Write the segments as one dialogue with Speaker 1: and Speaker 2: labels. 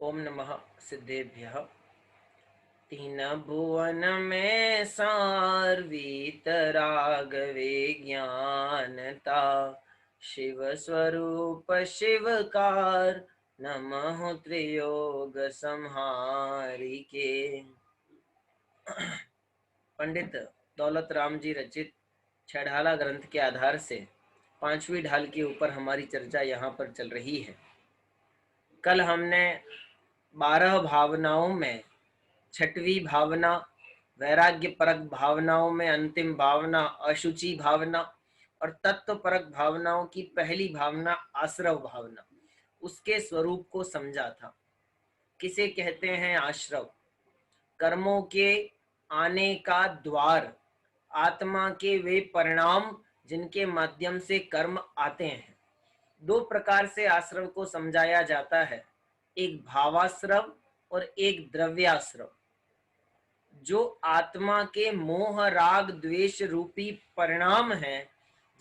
Speaker 1: ओम नमः सिद्धेभ्यः। तीन भुवन में सार्वीत रागवे ज्ञानता, शिव स्वरूप शिवकार, नमः त्रियोग संहारिके। पंडित दौलत राम जी रचित छठाला ग्रंथ के आधार से पांचवी ढाल के ऊपर हमारी चर्चा यहाँ पर चल रही है। कल हमने 12 भावनाओं में छठवीं भावना वैराग्य परक भावनाओं में अंतिम भावना अशुचि भावना और तत्व परक भावनाओं की पहली भावना आश्रव भावना, उसके स्वरूप को समझा था। किसे कहते हैं आश्रव? कर्मों के आने का द्वार, आत्मा के वे परिणाम जिनके माध्यम से कर्म आते हैं। दो प्रकार से आश्रव को समझाया जाता है, एक भावाश्रव और एक द्रव्याश्रव। जो आत्मा के मोह राग द्वेष रूपी परिणाम हैं,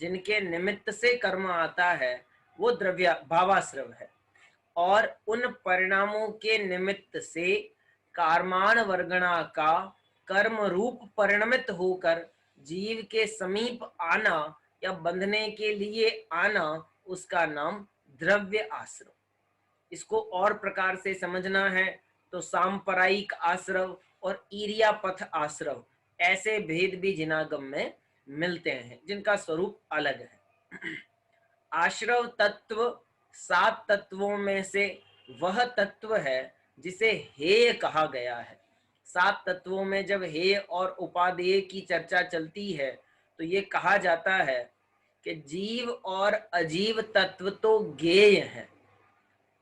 Speaker 1: जिनके निमित्त से कर्म आता है, वो द्रव्य भावाश्रव है। और उन परिणामों के निमित्त से कारमान वर्गणा का कर्म रूप परिणमित होकर जीव के समीप आना या बंधने के लिए आना, उसका नाम द्रव्य आश्रव। इसको और प्रकार से समझना है तो सांप्रदायिक आश्रव और ईरियापथ आश्रव, ऐसे भेद भी जिनागम में मिलते हैं, जिनका स्वरूप अलग है। आश्रव तत्व 7 तत्वों में से वह तत्व है जिसे हेय कहा गया है। 7 तत्वों में जब हेय और उपादेय की चर्चा चलती है तो ये कहा जाता है कि जीव और अजीव तत्व तो ज्ञेय है,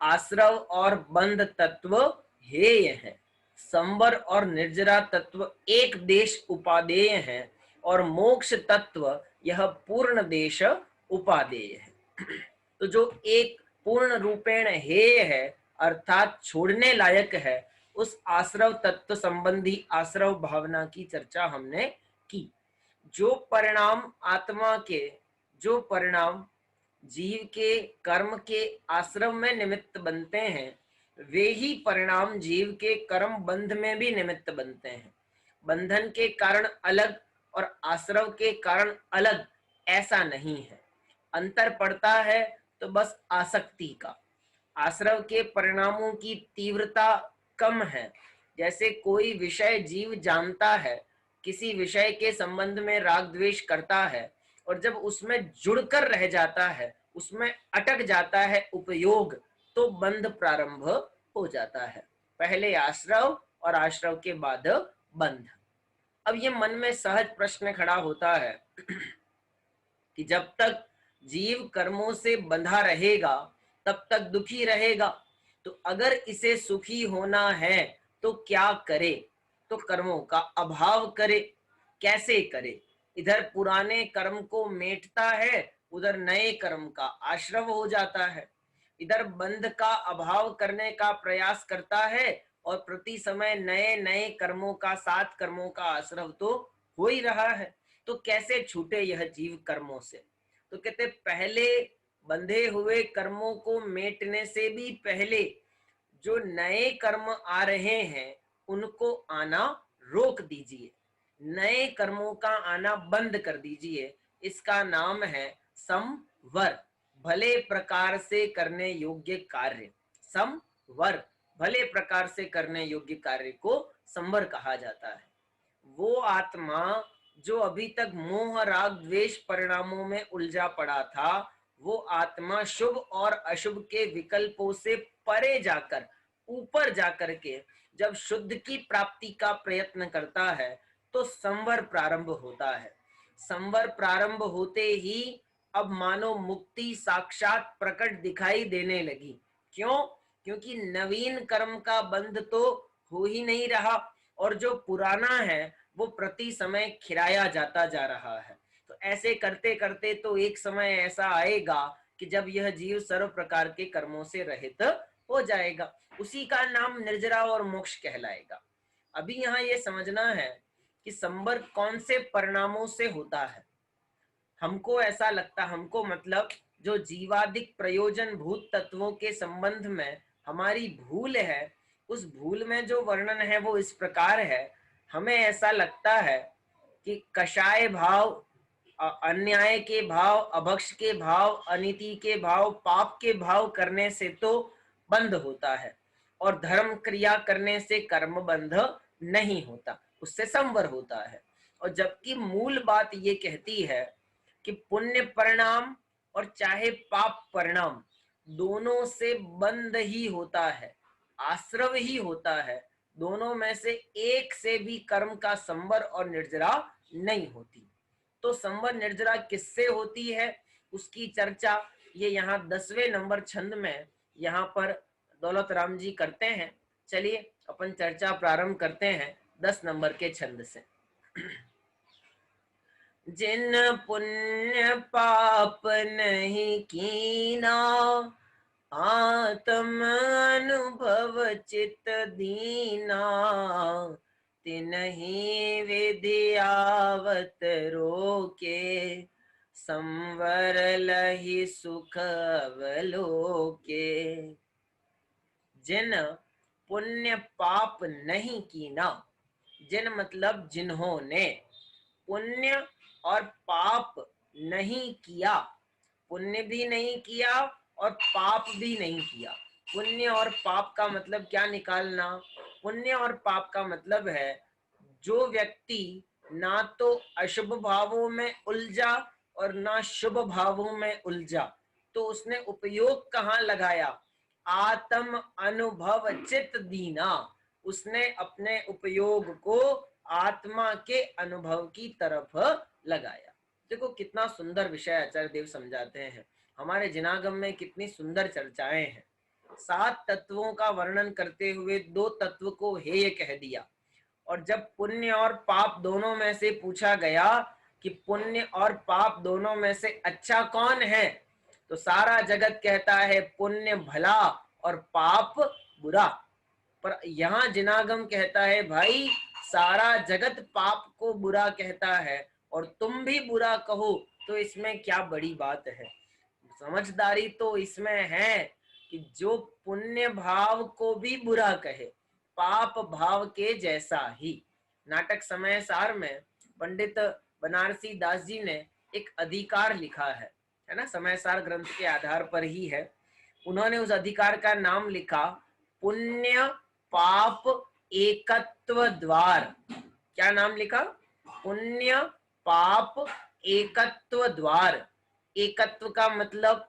Speaker 1: आश्रव और बंध तत्व हेय है, संवर और निर्जरा तत्व एक देश उपादेय है, और मोक्ष तत्व यह पूर्ण देश उपादेय है। तो जो एक पूर्ण रूपेण हेय है अर्थात छोड़ने लायक है, उस आश्रव तत्व संबंधी आश्रव भावना की चर्चा हमने की। जो परिणाम आत्मा के, जो परिणाम जीव के कर्म के आश्रम में निमित्त बनते हैं, वे ही परिणाम जीव के कर्म बंध में भी निमित्त बनते हैं। बंधन के कारण अलग और आश्रव के कारण अलग ऐसा नहीं है। अंतर पड़ता है तो बस आसक्ति का। आश्रव के परिणामों की तीव्रता कम है। जैसे कोई विषय जीव जानता है, किसी विषय के संबंध में राग द्वेष करता है, और जब उसमें जुड़कर रह जाता है, उसमें अटक जाता है उपयोग, तो बंध प्रारंभ हो जाता है। पहले आश्रव और आश्रव के बाद बंध। अब ये मन में सहज प्रश्न खड़ा होता है कि जब तक जीव कर्मों से बंधा रहेगा तब तक दुखी रहेगा, तो अगर इसे सुखी होना है तो क्या करे? तो कर्मों का अभाव करे। कैसे करे? इधर पुराने कर्म को मेटता है, उधर नए कर्म का आश्रव हो जाता है। इधर बंध का अभाव करने का प्रयास करता है और प्रति समय नए नए कर्मों का, 7 कर्मों का आश्रव तो हो ही रहा है। तो कैसे छूटे यह जीव कर्मों से? तो कहते पहले बंधे हुए कर्मों को मेटने से भी पहले जो नए कर्म आ रहे हैं उनको आना रोक दीजिए, नए कर्मों का आना बंद कर दीजिए। इसका नाम है संवर, भले प्रकार से करने योग्य कार्य। संवर, भले प्रकार से करने योग्य कार्य को संवर कहा जाता है। वो आत्मा जो अभी तक मोह राग द्वेष परिणामों में उलझा पड़ा था, वो आत्मा शुभ और अशुभ के विकल्पों से परे जाकर, ऊपर जाकर के जब शुद्ध की प्राप्ति का प्रयत्न करता है तो संवर प्रारंभ होता है। संवर प्रारंभ होते ही अब मानो मुक्ति साक्षात प्रकट दिखाई देने लगी। क्यों? क्योंकि नवीन कर्म का बंध तो हो ही नहीं रहा, और जो पुराना है वो प्रति समय खिराया जाता जा रहा है। तो ऐसे करते करते तो एक समय ऐसा आएगा कि जब यह जीव सर्व प्रकार के कर्मों से रहित हो जाएगा, उसी का नाम निर्जरा और मोक्ष कहलाएगा। अभी यहाँ ये समझना है कि संवर्ग कौन से परिणामों से होता है। हमको ऐसा लगता, हमको मतलब जो जीवादिक प्रयोजन भूत तत्वों के संबंध में हमारी भूल है, उस भूल में जो वर्णन है वो इस प्रकार है। हमें ऐसा लगता है कि कषाय भाव, अन्याय के भाव, अभक्ष के भाव, अनीति के भाव, पाप के भाव करने से तो बंध होता है, और धर्म क्रिया करने से कर्म बंध नहीं होता, उससे संवर होता है। और जबकि मूल बात ये कहती है कि पुण्य परिणाम और चाहे पाप परिणाम दोनों से बंध ही होता है, आश्रव ही होता है। दोनों में से एक से भी कर्म का संवर और निर्जरा नहीं होती। तो संवर निर्जरा किससे होती है, उसकी चर्चा ये यहाँ 10वें नंबर छंद में यहाँ पर दौलत राम जी करते हैं। चलिए अपन चर्चा प्रारंभ करते हैं 10 नंबर के छंद से। जिन पुण्य पाप नहीं कीना, आत्म अनुभव चित दीना, तिन्हि विधियावत रोके, संवर लहि सुख अवलोके। जिन पुण्य पाप नहीं कीना, जिन मतलब जिन्होंने पुण्य और पाप नहीं किया, पुण्य भी नहीं किया और पाप भी नहीं किया। पुण्य और पाप का मतलब क्या निकालना, पुण्य और पाप का मतलब है जो व्यक्ति ना तो अशुभ भावों में उलझा और ना शुभ भावों में उलझा, तो उसने उपयोग कहाँ लगाया, आत्म अनुभव चित दीना, उसने अपने उपयोग को आत्मा के अनुभव की तरफ लगाया। देखो कितना सुंदर विषय आचार्य देव समझाते हैं। हमारे जिनागम में कितनी सुंदर चर्चाएं हैं। 7 तत्वों का वर्णन करते हुए 2 तत्व को हेय कह दिया, और जब पुण्य और पाप दोनों में से पूछा गया कि पुण्य और पाप दोनों में से अच्छा कौन है, तो सारा जगत कहता है पुण्य भला और पाप बुरा। पर यहाँ जिनागम कहता है भाई सारा जगत पाप को बुरा कहता है और तुम भी बुरा कहो, तो इसमें क्या बड़ी बात है। समझदारी तो इसमें है कि जो पुण्य भाव को भी बुरा कहे, पाप भाव के जैसा ही। नाटक समय सार में पंडित बनारसी दास जी ने एक अधिकार लिखा है ना, समय सार ग्रंथ के आधार पर ही है। उन्होंने उस अधिकार का नाम लिखा पुण्य पाप एकत्व द्वार। क्या नाम लिखा, पुण्य पाप एकत्व द्वार। एकत्व का मतलब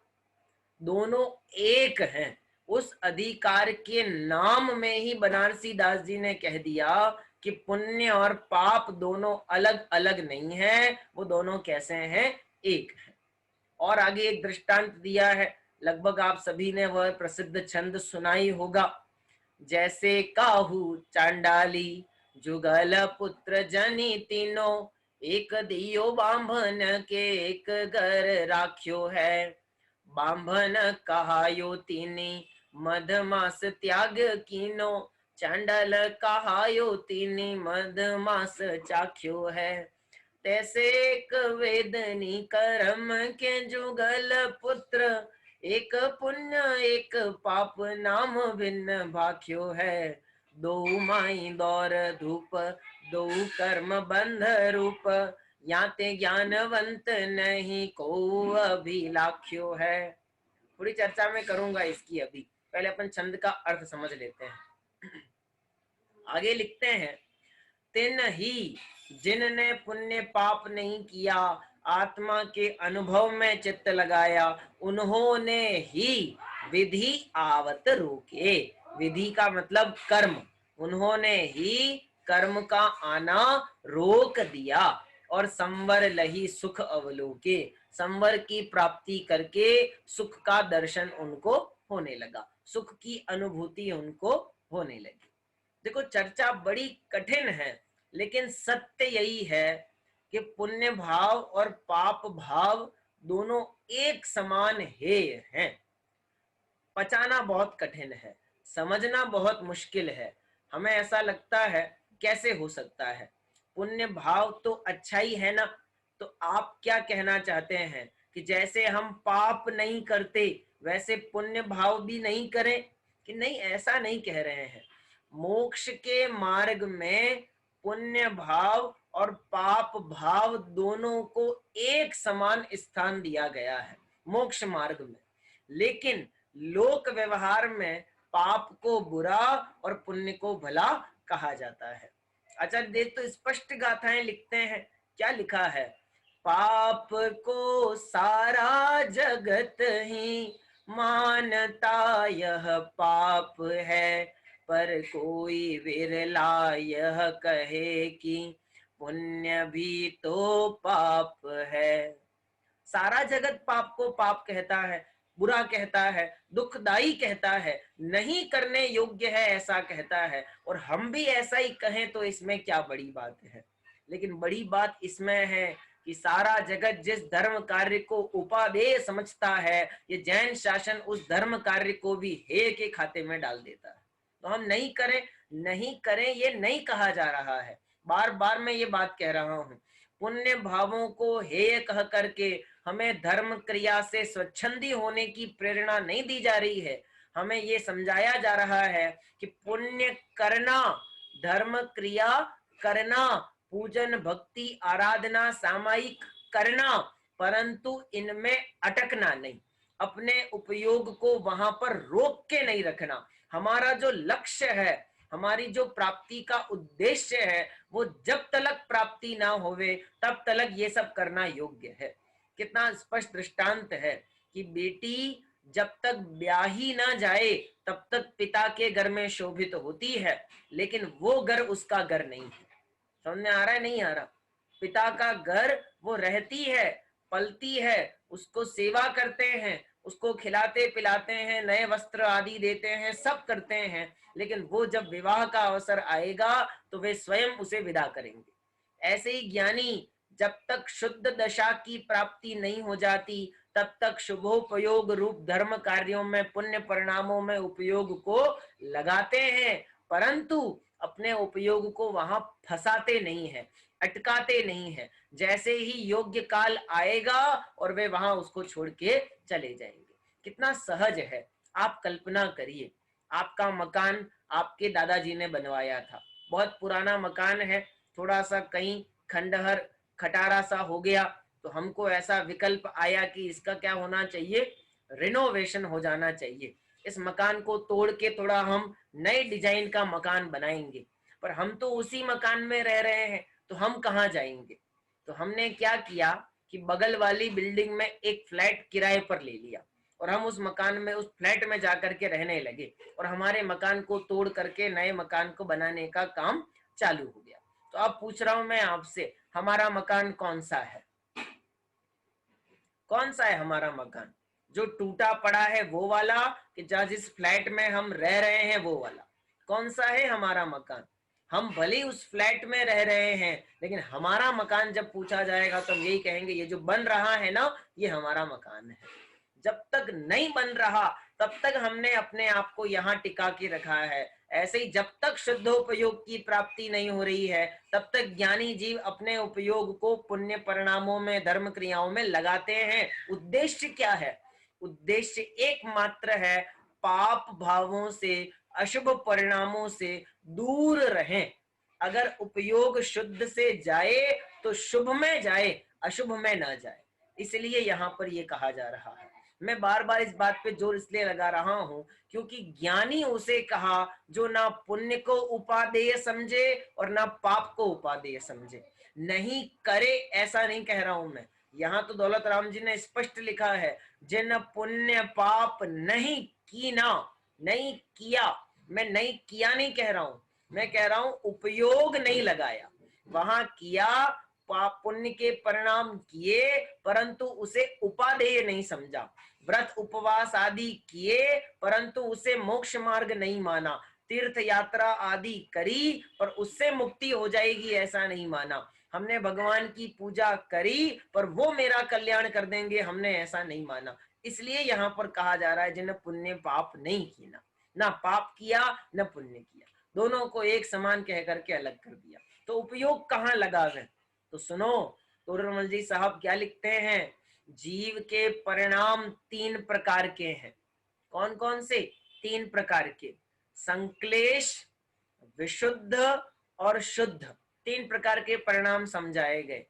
Speaker 1: दोनों एक हैं। उस अधिकार के नाम में ही बनारसी दास जी ने कह दिया कि पुण्य और पाप दोनों अलग अलग नहीं है, वो दोनों कैसे हैं, एक है। और आगे एक दृष्टांत दिया है, लगभग आप सभी ने वह प्रसिद्ध छंद सुनाई होगा। जैसे काहू चांडाली जुगल पुत्र जनी तीनों, एक दियो बांभन के एक घर राख्यो है। बांभन कहायो तीनी मधमास त्याग कीनो, चांडल कहायो तीनी मधमास चाख्यो है। तैसे एक वेदनी कर्म के जुगल पुत्र, एक पुण्य एक पाप नाम भिन्न भाख्यो है। दो माई दौर धूप, दो कर्म बंध रूप, याते ज्ञानवंत नहीं को अभिलाख्यो है। थोड़ी चर्चा में करूंगा इसकी, अभी पहले अपन छंद का अर्थ समझ लेते हैं। आगे लिखते हैं, तिन ही जिनने पुण्य पाप नहीं किया, आत्मा के अनुभव में चित्त लगाया, उन्होंने ही विधि आवत रोके। विधि का मतलब कर्म, उन्होंने ही कर्म का आना रोक दिया और संवर लही सुख अवलोके, संवर की प्राप्ति करके सुख का दर्शन उनको होने लगा, सुख की अनुभूति उनको होने लगी। देखो चर्चा बड़ी कठिन है, लेकिन सत्य यही है कि पुण्य भाव और पाप भाव दोनों एक समान हेय हैं। पचाना बहुत कठिन है, समझना बहुत मुश्किल है। हमें ऐसा लगता है कैसे हो सकता है, पुण्य भाव तो अच्छा ही है ना। तो आप क्या कहना चाहते हैं कि जैसे हम पाप नहीं करते वैसे पुण्य भाव भी नहीं करें? कि नहीं, ऐसा नहीं कह रहे हैं। मोक्ष के मार्ग में पुण्य भाव और पाप भाव दोनों को एक समान स्थान दिया गया है मोक्ष मार्ग में, लेकिन लोक व्यवहार में पाप को बुरा और पुण्य को भला कहा जाता है। आचार्य देव तो स्पष्ट गाथाएं लिखते हैं। क्या लिखा है? पाप को सारा जगत ही मानता यह पाप है, पर कोई विरला यह कहे कि पुण्य भी तो पाप है। सारा जगत पाप को पाप कहता है, बुरा कहता है, दुखदाई कहता है, नहीं करने योग्य है ऐसा कहता है, और हम भी ऐसा ही कहें तो इसमें क्या बड़ी बात है। लेकिन बड़ी बात इसमें है कि सारा जगत जिस धर्म कार्य को उपादेय समझता है, ये जैन शासन उस धर्म कार्य को भी हे के खाते में डाल देता है। तो हम नहीं करें, नहीं करें ये नहीं कहा जा रहा है। बार बार मैं ये बात कह रहा हूं, पुण्य भावों को हेय कह करके हमें धर्म क्रिया से स्वच्छंदी होने की प्रेरणा नहीं दी जा रही है। हमें ये समझाया जा रहा है कि पुण्य करना, धर्म क्रिया करना, पूजन भक्ति आराधना सामायिक करना, परंतु इनमें अटकना नहीं, अपने उपयोग को वहां पर रोक के नहीं रखना। हमारा जो लक्ष्य है, हमारी जो प्राप्ति का उद्देश्य है, वो जब तक प्राप्ति ना होवे तब तक ये सब करना योग्य है। कितना स्पष्ट दृष्टांत है कि बेटी जब तक ब्याही ना जाए तब तक पिता के घर में शोभित होती है, लेकिन वो घर उसका घर नहीं है। समझ में आ रहा है? नहीं आ रहा? पिता का घर वो रहती है, पलती है, उसको सेवा करते हैं, उसको खिलाते पिलाते हैं, नए वस्त्र आदि देते हैं, सब करते हैं, लेकिन वो जब विवाह का अवसर आएगा तो वे स्वयं उसे विदा करेंगे। ऐसे ही ज्ञानी जब तक शुद्ध दशा की प्राप्ति नहीं हो जाती तब तक शुभोपयोग रूप धर्म कार्यों में, पुण्य परिणामों में उपयोग को लगाते हैं, परंतु अपने उपयोग को वहां फंसाते नहीं है, अटकाते नहीं है। जैसे ही योग्य काल आएगा और वे वहां उसको छोड़ के चले जाएंगे। कितना सहज है। आप कल्पना करिए, आपका मकान आपके दादाजी ने बनवाया था, बहुत पुराना मकान है, थोड़ा सा कहीं खंडहर खटारा सा हो गया, तो हमको ऐसा विकल्प आया कि इसका क्या होना चाहिए, रिनोवेशन हो जाना चाहिए। इस मकान को तोड़ के थोड़ा हम नए डिजाइन का मकान बनाएंगे, पर हम तो उसी मकान में रह रहे हैं, तो हम कहाँ जाएंगे? तो हमने क्या किया कि बगल वाली बिल्डिंग में एक फ्लैट किराए पर ले लिया और हम उस मकान में, उस फ्लैट में जाकर के रहने लगे, और हमारे मकान को तोड़ करके नए मकान को बनाने का काम चालू हो गया। तो अब पूछ रहा हूं मैं आपसे, हमारा मकान कौन सा है? कौन सा है हमारा मकान? जो टूटा पड़ा है वो वाला, कि जिस फ्लैट में हम रह रहे हैं वो वाला? कौन सा है हमारा मकान? हम भले उस फ्लैट में रह रहे हैं, लेकिन हमारा मकान जब पूछा जाएगा तो हम यही कहेंगे, ये जो बन रहा है ना, ये हमारा मकान है। जब तक नहीं बन रहा तब तक हमने अपने आप को यहाँ टिका के रखा है। ऐसे ही जब तक शुद्धोपयोग की प्राप्ति नहीं हो रही है तब तक ज्ञानी जीव अपने उपयोग को पुण्य परिणामों में, धर्म क्रियाओं में लगाते हैं। उद्देश्य क्या है? उद्देश्य एकमात्र है, पाप भावों से, अशुभ परिणामों से दूर रहें। अगर उपयोग शुद्ध से जाए तो शुभ में जाए, अशुभ में ना जाए। इसलिए यहाँ पर ये कहा जा रहा है। मैं बार बार इस बात पे जोर इसलिए लगा रहा हूं क्योंकि ज्ञानी उसे कहा जो ना पुण्य को उपादेय समझे और ना पाप को उपादेय समझे। नहीं करे ऐसा नहीं कह रहा हूं मैं, यहाँ तो दौलत राम जी ने स्पष्ट लिखा है, जिन पुण्य पाप नहीं की ना, नहीं किया। मैं नहीं किया नहीं कह रहा हूं, मैं कह रहा हूं उपयोग नहीं लगाया। वहां किया, पाप पुण्य के परिणाम किए, परंतु उसे उपादेय नहीं समझा। व्रत उपवास आदि किए परंतु उसे मोक्ष मार्ग नहीं माना। तीर्थ यात्रा आदि करी पर उससे मुक्ति हो जाएगी ऐसा नहीं माना। हमने भगवान की पूजा करी पर वो मेरा कल्याण कर देंगे, हमने ऐसा नहीं माना। इसलिए यहाँ पर कहा जा रहा है, जिन्हें पुण्य पाप नहीं किया, ना पाप किया न पुण्य किया, दोनों को एक समान कह करके अलग कर दिया। तो उपयोग कहाँ लगा है? तो सुनो, तोरमल जी साहब क्या लिखते हैं, जीव के परिणाम तीन प्रकार के हैं। कौन कौन से? तीन प्रकार के, संक्लेश, विशुद्ध और शुद्ध, तीन प्रकार के परिणाम समझाए गए।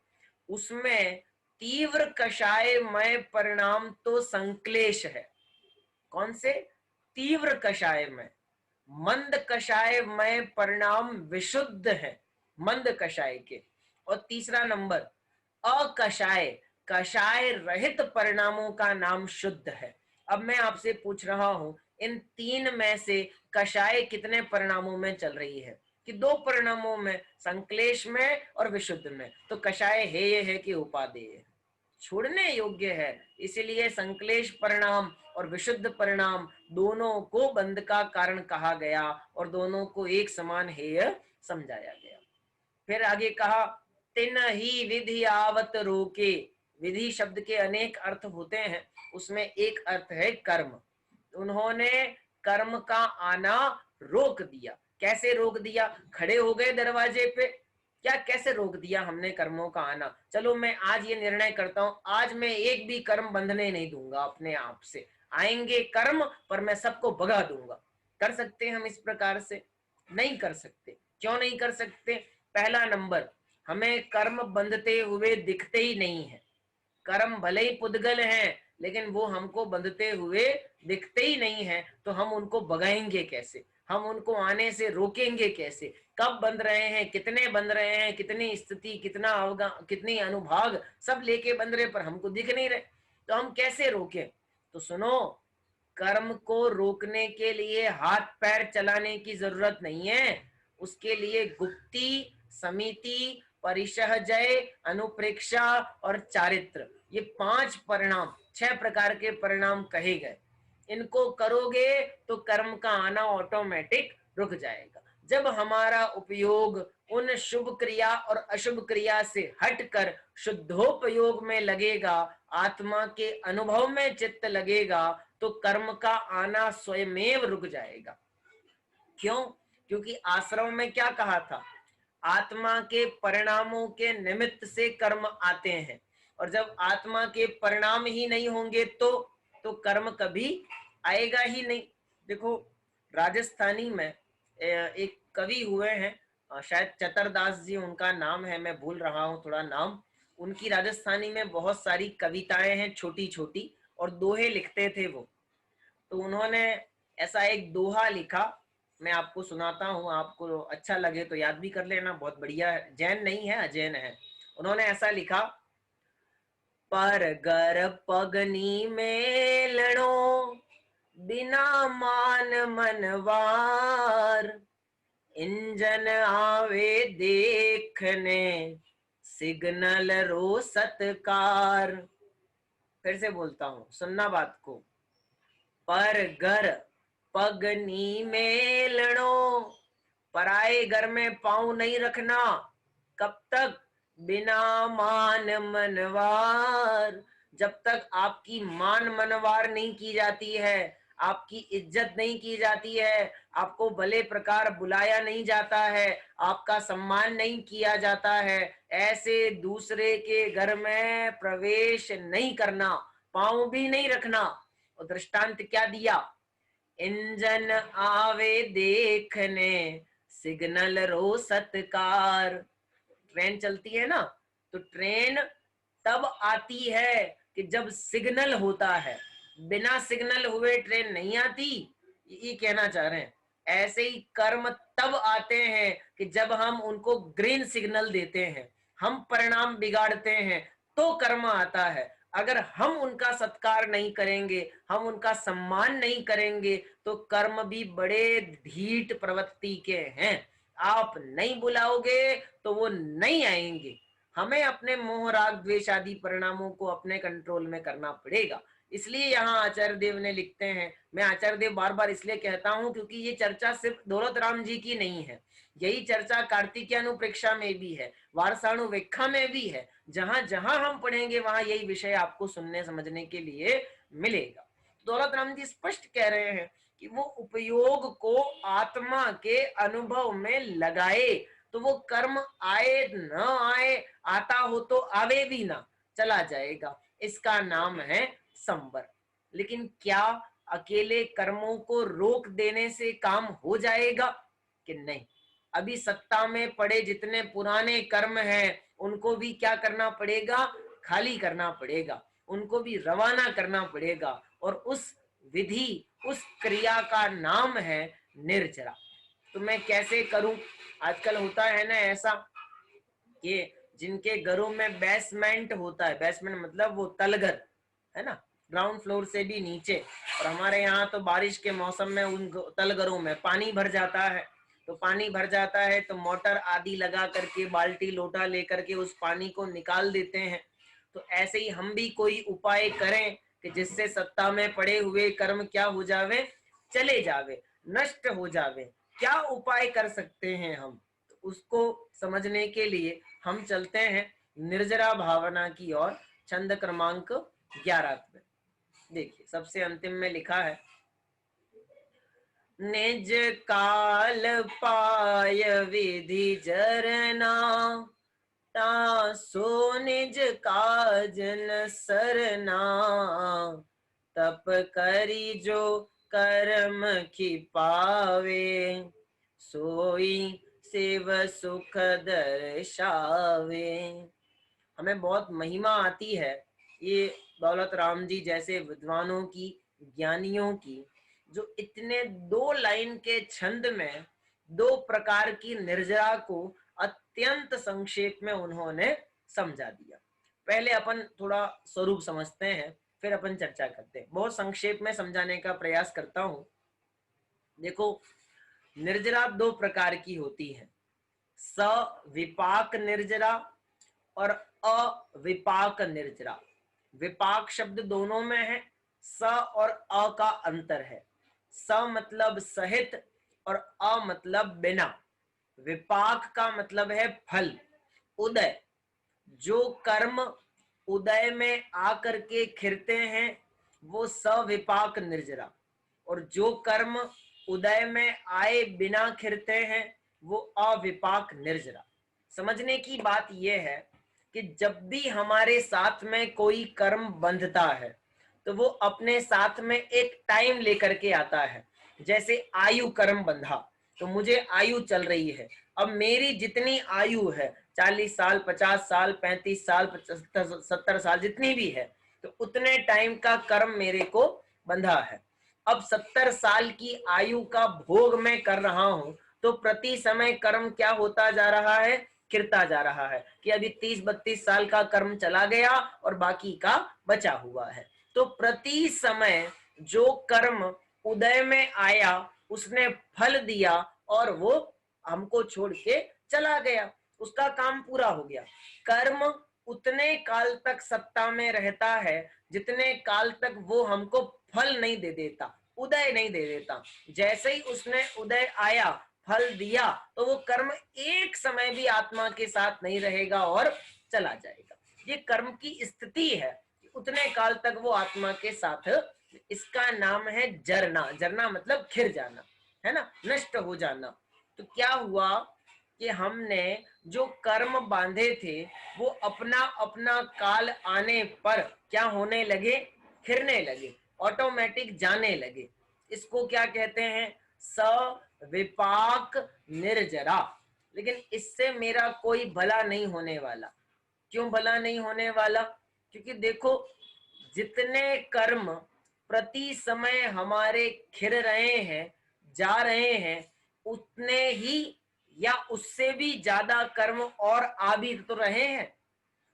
Speaker 1: उसमें तीव्र कषायमय परिणाम तो संक्लेश है। कौन से? तीव्र कषायमय। मंद कषायमय परिणाम विशुद्ध है, मंद कषाय के। और तीसरा नंबर अकषाय, कषाय रहित परिणामों का नाम शुद्ध है। अब मैं आपसे पूछ रहा हूं, इन तीन में से कषाय कितने परिणामों में चल रही है? कि दो परिणामों में, संक्लेश में और विशुद्ध में। तो कषाय हेय है कि उपादेय है, छोड़ने योग्य है। इसलिए संक्लेश परिणाम और विशुद्ध परिणाम दोनों को बंध का कारण कहा गया और दोनों को एक समान हेय समझाया गया। फिर आगे कहा, तिन ही विधि आवत रोके। विधि शब्द के अनेक अर्थ होते हैं, उसमें एक अर्थ है कर्म। उन्होंने कर्म का आना रोक दिया। कैसे रोक दिया? खड़े हो गए दरवाजे पे, क्या कैसे रोक दिया हमने कर्मों का आना? चलो मैं आज ये निर्णय करता हूं, आज मैं एक भी कर्म बंधने नहीं दूंगा अपने आप से। आएंगे कर्म पर मैं सबको भगा दूंगा। कर सकते हैं हम इस प्रकार से? नहीं कर सकते। क्यों नहीं कर सकते? पहला नंबर, हमें कर्म बंधते हुए दिखते ही नहीं है। कर्म भले ही पुद्गल हैं, लेकिन वो हमको बंधते हुए दिखते ही नहीं है, तो हम उनको भगाएंगे कैसे? हम उनको आने से रोकेंगे कैसे? कब बंध रहे हैं, कितने बंध रहे हैं, कितनी स्थिति, कितना अवगान, कितनी अनुभाग, सब लेके बंध रहे, पर हमको दिख नहीं रहे, तो हम कैसे रोकें? तो सुनो, कर्म को रोकने के लिए हाथ पैर चलाने की जरूरत नहीं है। उसके लिए गुप्ती, समिति, परिशहजय, अनुप्रेक्षा और चारित्र, ये 5 परिणाम, 6 प्रकार के परिणाम कहे गए। इनको करोगे तो कर्म का आना ऑटोमेटिक रुक जाएगा। जब हमारा उपयोग उन शुभ क्रिया और अशुभ क्रिया से हटकर शुद्धोपयोग में लगेगा, आत्मा के अनुभव में चित्त लगेगा, तो कर्म का आना स्वयमेव रुक जाएगा। क्यों? क्योंकि आश्रम में क्या कहा था? आत्मा के परिणामों के निमित्त से कर्म आते हैं, और जब आत्मा के परिणाम ही नहीं होंगे तो कर्म कभी आएगा ही नहीं। देखो, राजस्थानी में एक कवि हुए हैं, शायद चतरदास जी उनका नाम है, मैं भूल रहा हूँ थोड़ा नाम। उनकी राजस्थानी में बहुत सारी कविताएं हैं, छोटी छोटी, और दोहे लिखते थे वो। तो उन्होंने ऐसा एक दोहा लिखा, मैं आपको सुनाता हूँ, आपको अच्छा लगे तो याद भी कर लेना, बहुत बढ़िया है। जैन नहीं है, अजैन है। उन्होंने ऐसा लिखा, पर गर पगनी में लड़ो, बिना मान मनवार, इंजन आवे देखने, सिग्नल रो सत्कार। फिर से बोलता हूँ, सुनना बात को। पर घर पगनी में लड़ो, पराए घर में पांव नहीं रखना। कब तक? बिना मान मनवार, जब तक आपकी मान मनवार नहीं की जाती है, आपकी इज्जत नहीं की जाती है, आपको भले प्रकार बुलाया नहीं जाता है, आपका सम्मान नहीं किया जाता है, ऐसे दूसरे के घर में प्रवेश नहीं करना, पांव भी नहीं रखना। और दृष्टांत क्या दिया? इंजन आवे देखने, सिग्नल रो सत्कार। ट्रेन चलती है ना, तो ट्रेन तब आती है कि जब सिग्नल होता है, बिना सिग्नल हुए ट्रेन नहीं आती, ये कहना चाह रहे हैं। ऐसे ही कर्म तब आते हैं कि जब हम उनको ग्रीन सिग्नल देते हैं, हम परिणाम बिगाड़ते हैं, तो कर्म आता है। अगर हम उनका सत्कार नहीं करेंगे, हम उनका सम्मान नहीं करेंगे, तो कर्म भी बड़े ढीठ प्रवृत्ति के हैं। आप नहीं बुलाओगे तो वो नहीं आएंगे। हमें अपने मोह राग द्वेष आदि परिणामों को अपने कंट्रोल में करना पड़ेगा। इसलिए यहाँ आचार्य देव ने लिखते हैं, मैं आचार्य देव बार बार इसलिए कहता हूं क्योंकि ये चर्चा सिर्फ दौलत राम जी की नहीं है, यही चर्चा कार्तिकीय अनुप्रेक्षा में भी है, वारसाणुवेक्षा में भी है। जहां जहां हम पढ़ेंगे वहां यही विषय आपको सुनने समझने के लिए मिलेगा। दौलत राम जी स्पष्ट कह रहे हैं कि वो उपयोग को आत्मा के अनुभव में लगाए, तो वो कर्म आए न आए, आता हो तो आवे भी ना, चला जाएगा। इसका नाम है संवर। लेकिन क्या अकेले कर्मों को रोक देने से काम हो जाएगा कि नहीं? अभी सत्ता में पड़े जितने पुराने कर्म हैं उनको भी क्या करना पड़ेगा? खाली करना पड़ेगा, उनको भी रवाना करना पड़ेगा। और उस विधि, उस क्रिया का नाम है निर्जरा। तो मैं कैसे करूं? आजकल होता है ना ऐसा कि जिनके घरों में बेसमेंट होता है, बेसमेंट मतलब वो तलघर है ना, ग्राउंड फ्लोर से भी नीचे, और हमारे यहाँ तो बारिश के मौसम में उन तलघरों में पानी भर जाता है। तो पानी भर जाता है तो मोटर आदि लगा करके, बाल्टी लोटा लेकर के उस पानी को निकाल देते हैं। तो ऐसे ही हम भी कोई उपाय करें कि जिससे सत्ता में पड़े हुए कर्म क्या हो जावे? चले जावे, नष्ट हो जावे। क्या उपाय कर सकते हैं हम? तो उसको समझने के लिए हम चलते हैं निर्जरा भावना की ओर। छंद क्रमांक 11 में देखिए, सबसे अंतिम में लिखा है, निज काल पाय विधि जरना, तासो निज काजन सरना, तप करी जो कर्म की पावे, सोई शिव सुख दर्शावे। हमें बहुत महिमा आती है ये दौलत राम जी जैसे विद्वानों की, ज्ञानियों की, जो इतने 2 लाइन के छंद में 2 प्रकार की निर्जरा को अत्यंत संक्षेप में उन्होंने समझा दिया। पहले अपन थोड़ा स्वरूप समझते हैं, फिर अपन चर्चा करते हैं। बहुत संक्षेप में समझाने का प्रयास करता हूं। देखो, निर्जरा 2 प्रकार की होती है, सविपाक निर्जरा और अविपाक निर्जरा। विपाक शब्द दोनों में है, स और अ का अंतर है। स मतलब सहित और अ मतलब बिना। विपाक का मतलब है फल, उदय। जो कर्म उदय में आकर के खिरते हैं वो सविपाक निर्जरा, और जो कर्म उदय में आए बिना खिरते हैं वो अविपाक निर्जरा। समझने की बात यह है कि जब भी हमारे साथ में कोई कर्म बंधता है तो वो अपने साथ में एक टाइम लेकर के आता है। जैसे आयु कर्म बंधा, तो मुझे आयु चल रही है, अब मेरी जितनी आयु है 40 साल, 50 साल, 35 साल, 70 साल, जितनी भी है, तो उतने टाइम का कर्म मेरे को बंधा है। अब 70 साल की आयु का भोग मैं कर रहा हूं, तो प्रति समय कर्म क्या होता जा रहा है? गिरता जा रहा है कि अभी 30-32 साल का कर्म चला गया और बाकी का बचा हुआ है। तो प्रति समय जो कर्म उदय में आया उसने फल दिया और वो हमको छोड़ के चला गया, उसका काम पूरा हो गया। कर्म उतने काल तक सत्ता में रहता है जितने काल तक वो हमको फल नहीं दे देता, उदय नहीं दे देता। जैसे ही उसने उदय आया, फल दिया, तो वो कर्म एक समय भी आत्मा के साथ नहीं रहेगा और चला जाएगा। ये कर्म की स्थिति है, उतने काल तक वो आत्मा के साथ। इसका नाम है जरना। जरना मतलब खिर जाना, है ना, नष्ट हो जाना। तो क्या हुआ कि हमने जो कर्म बांधे थे वो अपना अपना काल आने पर क्या होने लगे? खिरने लगे, ऑटोमेटिक जाने लगे। इसको क्या कहते हैं? सविपाक निर्जरा। लेकिन इससे मेरा कोई भला नहीं होने वाला। क्यों भला नहीं होने वाला? क्योंकि देखो, जितने कर्म प्रति समय हमारे खिर रहे हैं, जा रहे हैं, उतने ही या उससे भी ज्यादा कर्म और आ भी तो रहे हैं।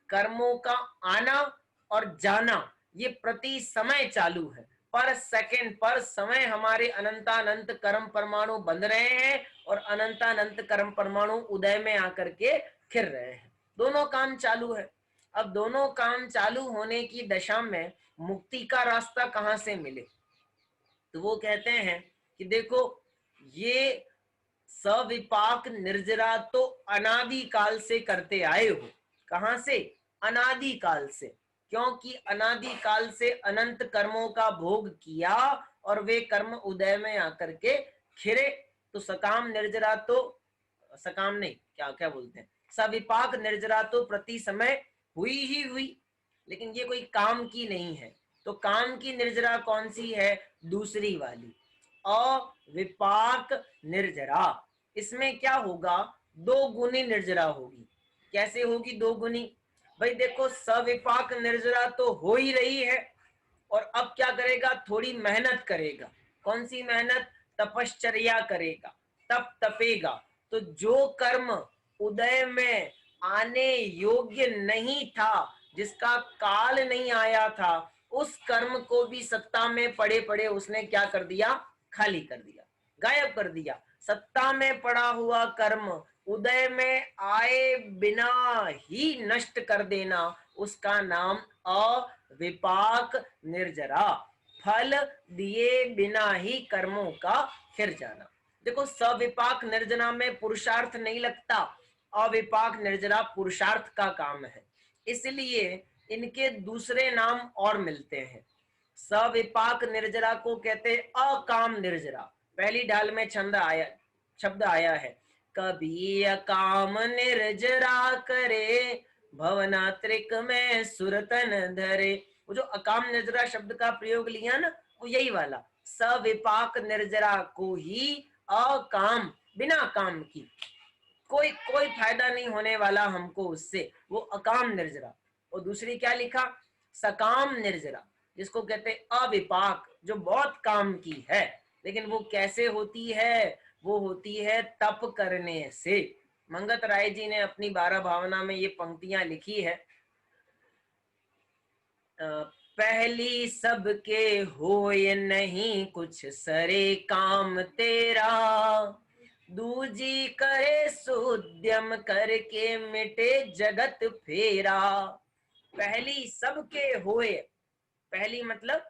Speaker 1: कर्मों का आना और जाना ये प्रति समय चालू है। पर सेकंड, पर समय हमारे अनंतानंत कर्म परमाणु बंध रहे हैं और अनंतानंत कर्म परमाणु उदय में आकर के खिर रहे हैं। दोनों काम चालू है। अब दोनों काम चालू होने की दशा में मुक्ति का रास्ता कहां से मिले? तो वो कहते हैं कि देखो, ये सविपाक निर्जरा तो अनादि काल से करते आए हो। कहां से? अनादि काल से। क्योंकि अनादि काल से अनंत कर्मों का भोग किया और वे कर्म उदय में आकर के खिरे। तो सकाम निर्जरा तो, सकाम नहीं, क्या क्या बोलते हैं, सविपाक निर्जरा तो प्रति समय हुई ही हुई, लेकिन ये कोई काम की नहीं है। तो काम की निर्जरा कौन सी है? दूसरी वाली, अविपाक निर्जरा। इसमें क्या होगा? दो गुनी निर्जरा होगी। कैसे होगी दो गुनी? भाई देखो, सविपाक निर्जरा तो हो ही रही है, और अब क्या करेगा? थोड़ी मेहनत करेगा। कौन सी मेहनत? तपश्चर्या करेगा, तप तपेगा। तो जो कर्म उदय में आने योग्य नहीं था, जिसका काल नहीं आया था, उस कर्म को भी सत्ता में पड़े पड़े उसने क्या कर दिया? खाली कर दिया, गायब कर दिया। सत्ता में पड़ा हुआ कर्म उदय में आए बिना ही नष्ट कर देना, उसका नाम अविपाक निर्जरा। फल दिए बिना ही कर्मों का फिर जाना। देखो, सविपाक निर्जना में पुरुषार्थ नहीं लगता, अविपाक निर्जरा पुरुषार्थ का काम है, इसलिए इनके दूसरे नाम और मिलते हैं। सविपाक निर्जरा को कहते अकाम निर्जरा। पहली ढाल में शब्द आया है, कभी अकाम निर्जरा करे, भवनात्रिक में सुरतन धरे। वो जो अकाम निर्जरा शब्द का प्रयोग लिया ना, वो यही वाला सविपाक निर्जरा को ही अकाम, बिना काम की, कोई कोई फायदा नहीं होने वाला हमको उससे, वो अकाम निर्जरा। और दूसरी क्या लिखा? सकाम निर्जरा, जिसको कहते अविपाक, जो बहुत काम की है, लेकिन वो कैसे होती है? वो होती है तप करने से। मंगत राय जी ने अपनी 12 भावना में ये पंक्तियां लिखी है। पहली सबके होय नहीं कुछ सरे काम तेरा, दूजी करे सुद्यम करके मिटे जगत फेरा। पहली सबके होए, पहली मतलब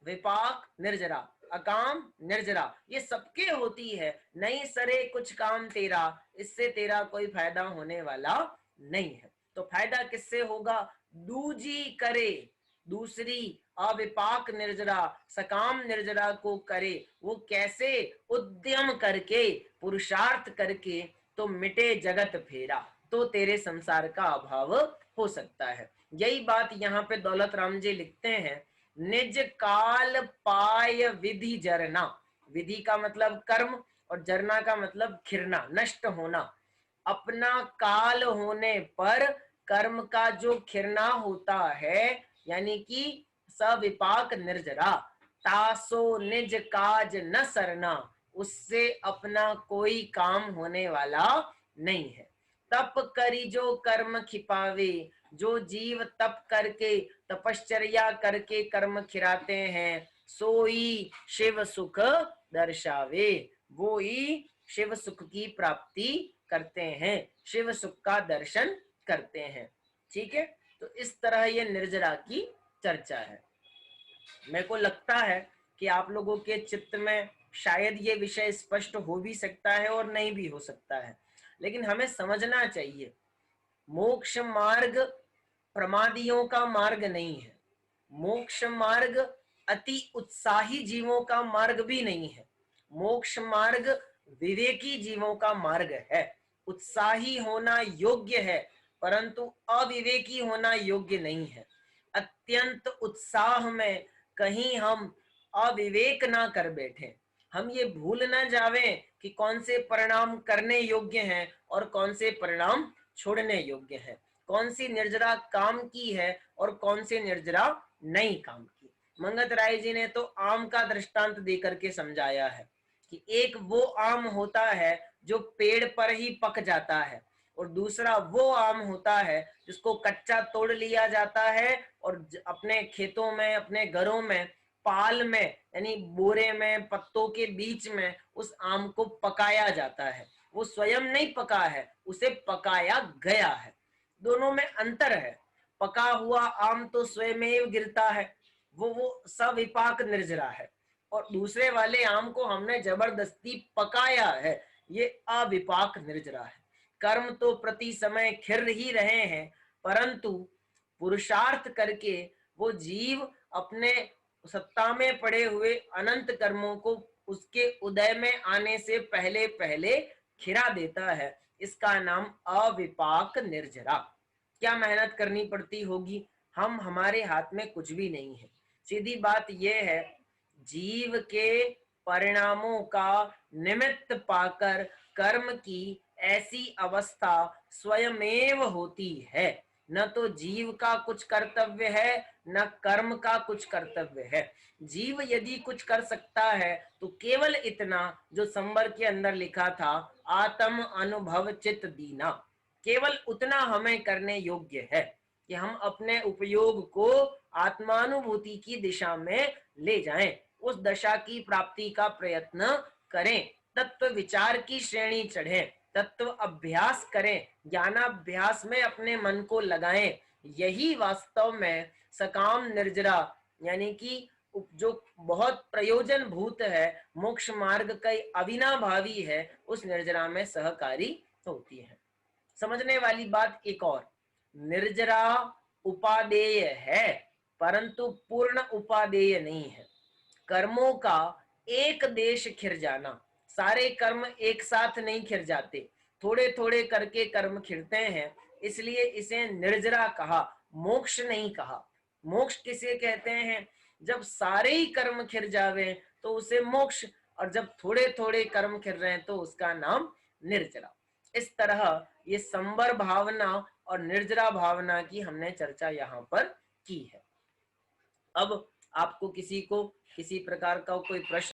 Speaker 1: विपाक निर्जरा, अकाम निर्जरा, ये सबके होती है। नहीं सरे कुछ काम तेरा, इससे तेरा कोई फायदा होने वाला नहीं है। तो फायदा किससे होगा? दूजी करे, दूसरी अविपाक निर्जरा, सकाम निर्जरा को करे। वो कैसे? उद्यम करके, पुरुषार्थ करके, तो मिटे जगत फेरा, तो तेरे संसार का अभाव हो सकता है। यही बात यहाँ पे दौलत राम जी लिखते हैं, निज काल पाय विधि जरना। विधि का मतलब कर्म, और जरना का मतलब खिरना, नष्ट होना। अपना काल होने पर कर्म का जो खिरना होता है, यानी कि सविपाक निर्जरा, तासो निज काज न सरना, उससे अपना कोई काम होने वाला नहीं है। तप करी जो कर्म खिपावे, जो जीव तप करके, तपश्चर्या करके कर्म खिराते हैं, सोई शिव सुख दर्शावे, वो ही शिव सुख की प्राप्ति करते हैं, शिव सुख का दर्शन करते हैं। ठीक है, तो इस तरह ये निर्जरा की चर्चा है। मेरे को लगता है कि आप लोगों के चित्त में शायद ये विषय स्पष्ट हो भी सकता है और नहीं भी हो सकता है, लेकिन हमें समझना चाहिए, मोक्ष मार्ग प्रमादियों का मार्ग नहीं है। मोक्ष मार्ग अति उत्साही जीवों का मार्ग भी नहीं है। मोक्ष मार्ग विवेकी जीवों का मार्ग है। उत्साही होना योग्य है, परंतु अविवेकी होना योग्य नहीं है। अत्यंत उत्साह में कहीं हम अविवेक ना कर बैठे, हम ये भूल ना जावे कि कौन से परिणाम करने योग्य हैं और कौन से परिणाम छोड़ने योग्य हैं, कौन सी निर्जरा काम की है और कौन सी निर्जरा नहीं काम की। मंगत राय जी ने तो आम का दृष्टांत देकर के समझाया है कि एक वो आम होता है जो पेड़ पर ही पक जाता है, और दूसरा वो आम होता है जिसको कच्चा तोड़ लिया जाता है और अपने खेतों में, अपने घरों में, पाल में, यानी बोरे में, पत्तों के बीच में उस आम को पकाया जाता है। वो स्वयं नहीं पका है, उसे पकाया गया है। दोनों में अंतर है। पका हुआ आम तो स्वयं गिरता है, वो सविपाक निर्जरा है, और दूसरे वाले आम को हमने जबरदस्ती पकाया है, ये अविपाक निर्जरा है। कर्म तो प्रति समय खिर ही रहे हैं, परंतु पुरुषार्थ करके वो जीव अपने सत्ता में पड़े हुए अनंत कर्मों को उसके उदय में आने से पहले पहले खिरा देता है। इसका नाम अविपाक निर्जरा। क्या मेहनत करनी पड़ती होगी? हम हमारे हाथ में कुछ भी नहीं है। सीधी बात यह है, जीव के परिणामों का निमित्त पाकर कर्म की ऐसी अवस्था स्वयमेव होती है। न तो जीव का कुछ कर्तव्य है, न कर्म का कुछ कर्तव्य है। जीव यदि कुछ कर सकता है तो केवल इतना जो संवर के अंदर लिखा था, आत्म अनुभव चित दीना, केवल उतना हमें करने योग्य है कि हम अपने उपयोग को आत्मानुभूति की दिशा में ले जाएं, उस दशा की प्राप्ति का प्रयत्न करें, तत्व विचार की श्रेणी चढ़ें, तत्व अभ्यास करें, ज्ञानाभ्यास में अपने मन को लगाएं। यही वास्तव में सकाम निर्जरा यानी कि जो बहुत प्रयोजन भूत है, मोक्ष मार्ग का अविनाभावी है, उस निर्जरा में सहकारी होती है। समझने वाली बात एक और, निर्जरा उपादेय है परंतु पूर्ण उपादेय नहीं है। कर्मों का एक देश खिर जाना, सारे कर्म एक साथ नहीं खिर जाते, थोड़े थोड़े करके कर्म खिरते हैं, इसलिए इसे निर्जरा कहा, मोक्ष नहीं कहा। मोक्ष किसे कहते हैं? जब सारे ही कर्म खिर जावे तो उसे मोक्ष, और जब थोड़े थोड़े कर्म खिर रहे हैं तो उसका नाम निर्जरा। इस तरह ये संवर भावना और निर्जरा भावना की हमने चर्चा यहाँ पर की है। अब आपको किसी को किसी प्रकार का कोई प्रश्न